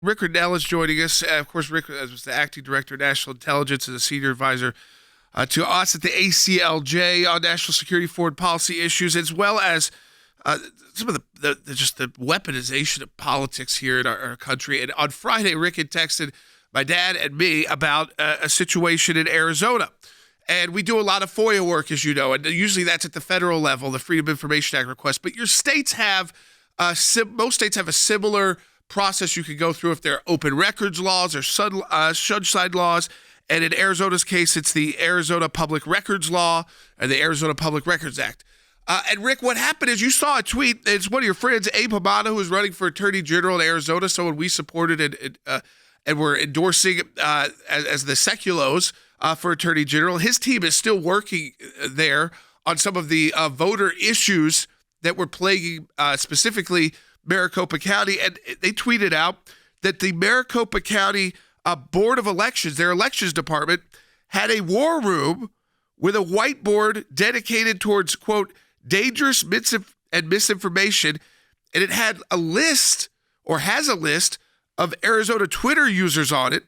Rick Grenell is joining us. Of course, Rick was the acting director of national intelligence and a senior advisor to us at the ACLJ on national security foreign policy issues, as well as some of the weaponization of politics here in our country. And on Friday, Rick had texted my dad and me about a situation in Arizona. And we do a lot of FOIA work, as you know, and usually that's at the federal level, the Freedom of Information Act request. But your states have, most states have a similar process you can go through if there are open records laws or sunshine laws. And in Arizona's case, it's the Arizona Public Records Law and the Arizona Public Records Act. And Rick, what happened is you saw a tweet. It's one of your friends, Abe Hamada, who was running for Attorney General in Arizona, someone we supported and were endorsing as the Sekulows for Attorney General. His team is still working there on some of the voter issues that were plaguing specifically Maricopa County. And they tweeted out that the Maricopa County Board of Elections, their elections department, had a war room with a whiteboard dedicated towards, quote, dangerous and misinformation. And it had a list, or has a list, of Arizona Twitter users on it.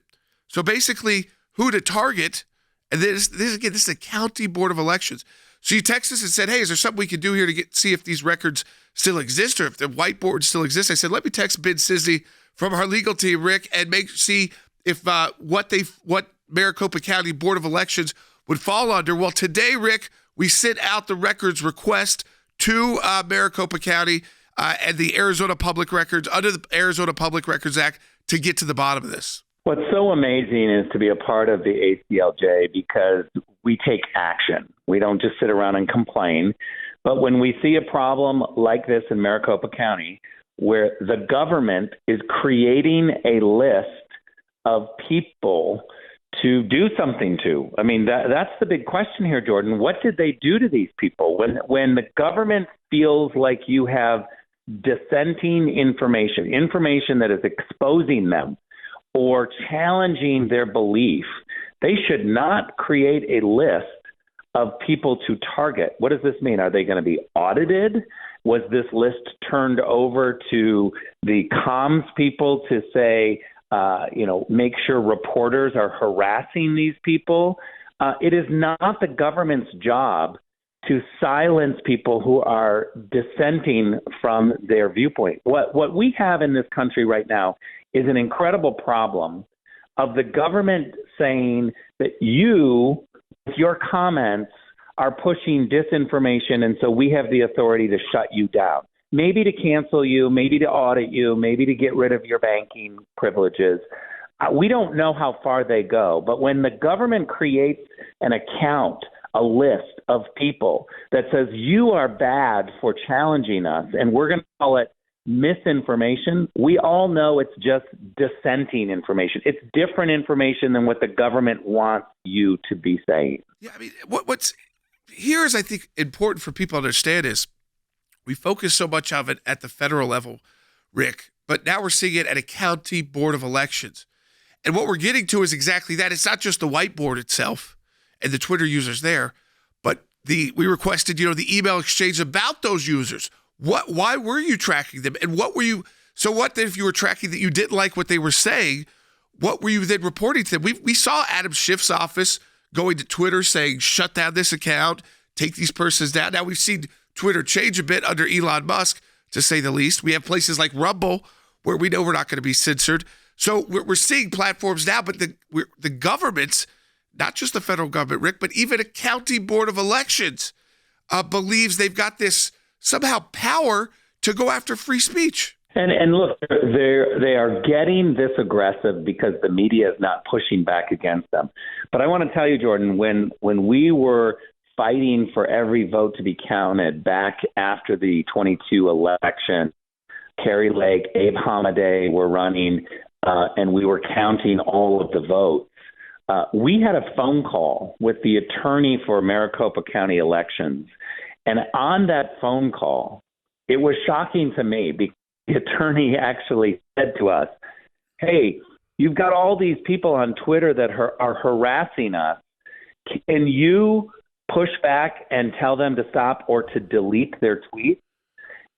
So basically, who to target. And this is a county board of elections. So you text us and said, hey, is there something we can do here to see if these records still exist or if the whiteboard still exists? I said, let me text Ben Sisney from our legal team, Rick, and see if what Maricopa County Board of Elections would fall under. Well, today, Rick, we sent out the records request to Maricopa County and the Arizona Public Records under the Arizona Public Records Act to get to the bottom of this. What's so amazing is to be a part of the ACLJ because we take action. We don't just sit around and complain. But when we see a problem like this in Maricopa County, where the government is creating a list of people to do something to, I mean, that's the big question here, Jordan. What did they do to these people? When the government feels like you have dissenting information that is exposing them or challenging their belief, they should not create a list of people to target. What does this mean? Are they going to be audited? Was this list turned over to the comms people to say, make sure reporters are harassing these people? It is not the government's job to silence people who are dissenting from their viewpoint. What we have in this country right now is an incredible problem of the government saying that you, with your comments, are pushing disinformation, and so we have the authority to shut you down. Maybe to cancel you, maybe to audit you, maybe to get rid of your banking privileges. We don't know how far they go, but when the government creates an account, a list of people that says you are bad for challenging us, and we're going to call it misinformation, we all know it's just dissenting information. It's different information than what the government wants you to be saying. Yeah, I mean, what's here is, I think, important for people to understand is we focus so much of it at the federal level, Rick, but now we're seeing it at a county board of elections. And what we're getting to is exactly that. It's not just the whiteboard itself and the Twitter users there, but we requested, the email exchange about those users. Why were you tracking them? And what then if you were tracking that you didn't like what they were saying, what were you then reporting to them? We saw Adam Schiff's office going to Twitter saying, shut down this account, take these persons down. Now we've seen Twitter change a bit under Elon Musk, to say the least. We have places like Rumble where we know we're not going to be censored. So we're seeing platforms now, but the governments, not just the federal government, Rick, but even a county board of elections believes they've got this somehow power to go after free speech. And look, they are getting this aggressive because the media is not pushing back against them. But I want to tell you, Jordan, when we were fighting for every vote to be counted back after the 22 election, Carrie Lake, Abe Hamadeh were running, and we were counting all of the votes. We had a phone call with the attorney for Maricopa County elections. And on that phone call, it was shocking to me because the attorney actually said to us, hey, you've got all these people on Twitter that are harassing us. Can you push back and tell them to stop or to delete their tweet?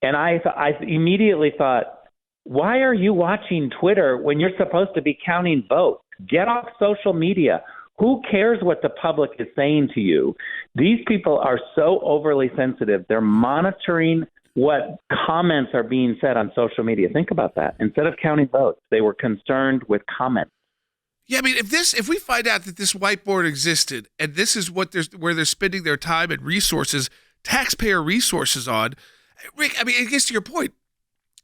And I immediately thought, Why are you watching Twitter when you're supposed to be counting votes? Get off social media. Who cares what the public is saying to you? These people are so overly sensitive. They're monitoring what comments are being said on social media. Think about that. Instead of counting votes, they were concerned with comments. Yeah, I mean, if we find out that this whiteboard existed and this is where they're spending their time and resources, taxpayer resources on, Rick, I mean, it gets to your point.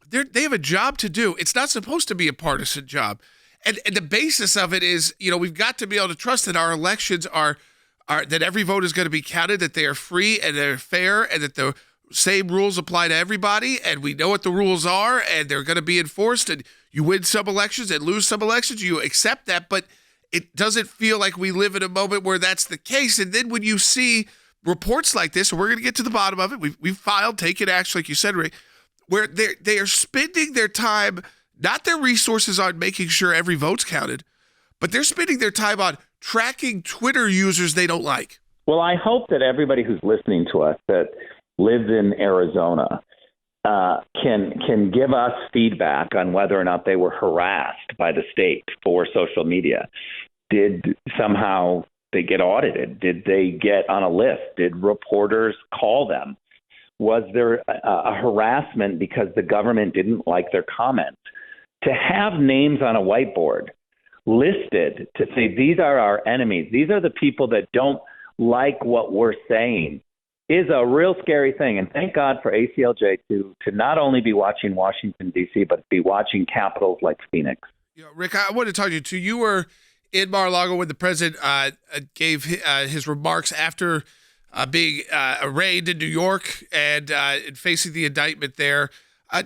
They have a job to do. It's not supposed to be a partisan job. And the basis of it is, we've got to be able to trust that our elections are that every vote is going to be counted, that they are free and they're fair, and that the same rules apply to everybody, and we know what the rules are, and they're going to be enforced, and you win some elections and lose some elections, you accept that, but it doesn't feel like we live in a moment where that's the case. And then when you see reports like this, and we're going to get to the bottom of it, we've filed, taken action, like you said, Ray, where they are spending their time, not their resources on making sure every vote's counted, but they're spending their time on tracking Twitter users they don't like. Well, I hope that everybody who's listening to us that lives in Arizona can give us feedback on whether or not they were harassed by the state for social media. Did somehow they get audited? Did they get on a list? Did reporters call them? Was there a harassment because the government didn't like their comments? To have names on a whiteboard listed to say these are our enemies, these are the people that don't like what we're saying, is a real scary thing. And thank God for ACLJ to not only be watching Washington, D.C., but be watching capitals like Phoenix. Rick, I want to talk to you too. You were in Mar-a-Lago when the president gave his remarks after being arraigned in New York and facing the indictment there.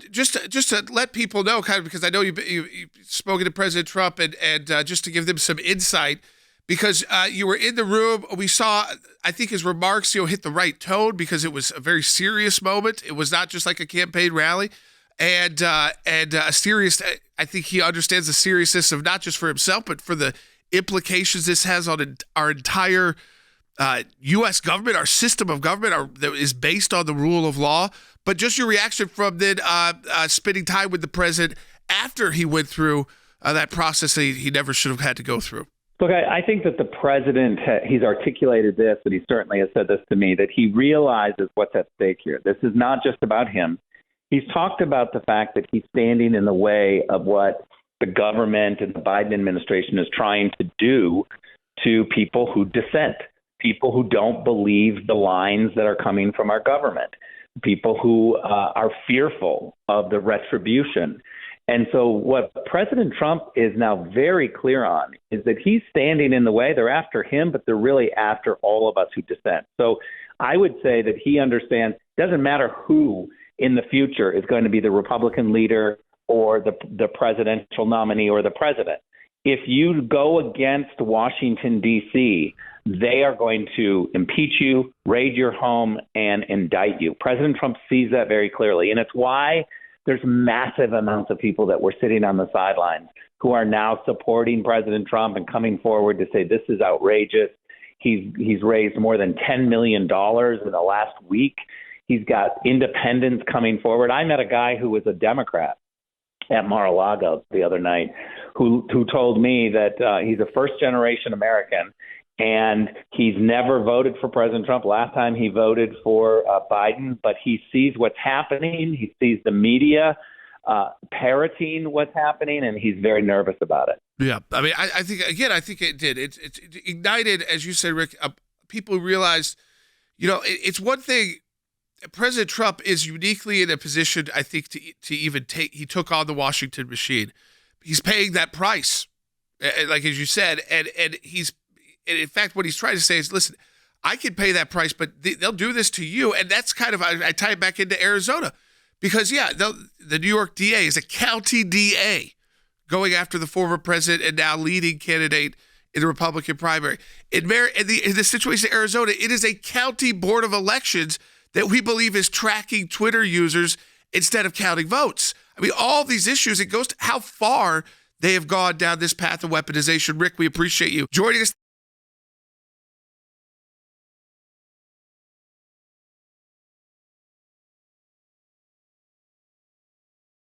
Just to let people know, kind of, because I know you've spoken to President Trump, and just to give them some insight, because you were in the room. We saw, I think his remarks, hit the right tone because it was a very serious moment. It was not just like a campaign rally, and a serious. I think he understands the seriousness of not just for himself, but for the implications this has on our entire U.S. government, our system of government that is based on the rule of law. But just your reaction from then spending time with the president after he went through that process that he never should have had to go through. Look, I think that the president, he's articulated this, and he certainly has said this to me, that he realizes what's at stake here. This is not just about him. He's talked about the fact that he's standing in the way of what the government and the Biden administration is trying to do to people who dissent, people who don't believe the lines that are coming from our government, people who are fearful of the retribution. And so what President Trump is now very clear on is that he's standing in the way. They're after him, but they're really after all of us who dissent. So I would say that he understands it doesn't matter who in the future is going to be the Republican leader or the presidential nominee or the president. If you go against Washington, D.C., they are going to impeach you, raid your home, and indict you. President Trump sees that very clearly. And it's why there's massive amounts of people that were sitting on the sidelines who are now supporting President Trump and coming forward to say this is outrageous. He's raised more than $10 million in the last week. He's got independents coming forward. I met a guy who was a Democrat at Mar-a-Lago the other night who told me that he's a first-generation American, and he's never voted for President Trump. Last time he voted for Biden, but he sees what's happening. He sees the media parroting what's happening, and he's very nervous about it. Yeah. I mean, I think it did. It ignited, as you said, Rick, people realized, it's one thing. President Trump is uniquely in a position, I think, to even he took on the Washington machine. He's paying that price, like as you said, and in fact, what he's trying to say is, listen, I can pay that price, but they'll do this to you. And that's kind of, I tie it back into Arizona because, the New York DA is a county DA going after the former president and now leading candidate in the Republican primary. In the situation in Arizona, it is a county board of elections that we believe is tracking Twitter users instead of counting votes. I mean, all these issues, it goes to how far they have gone down this path of weaponization. Rick, we appreciate you joining us.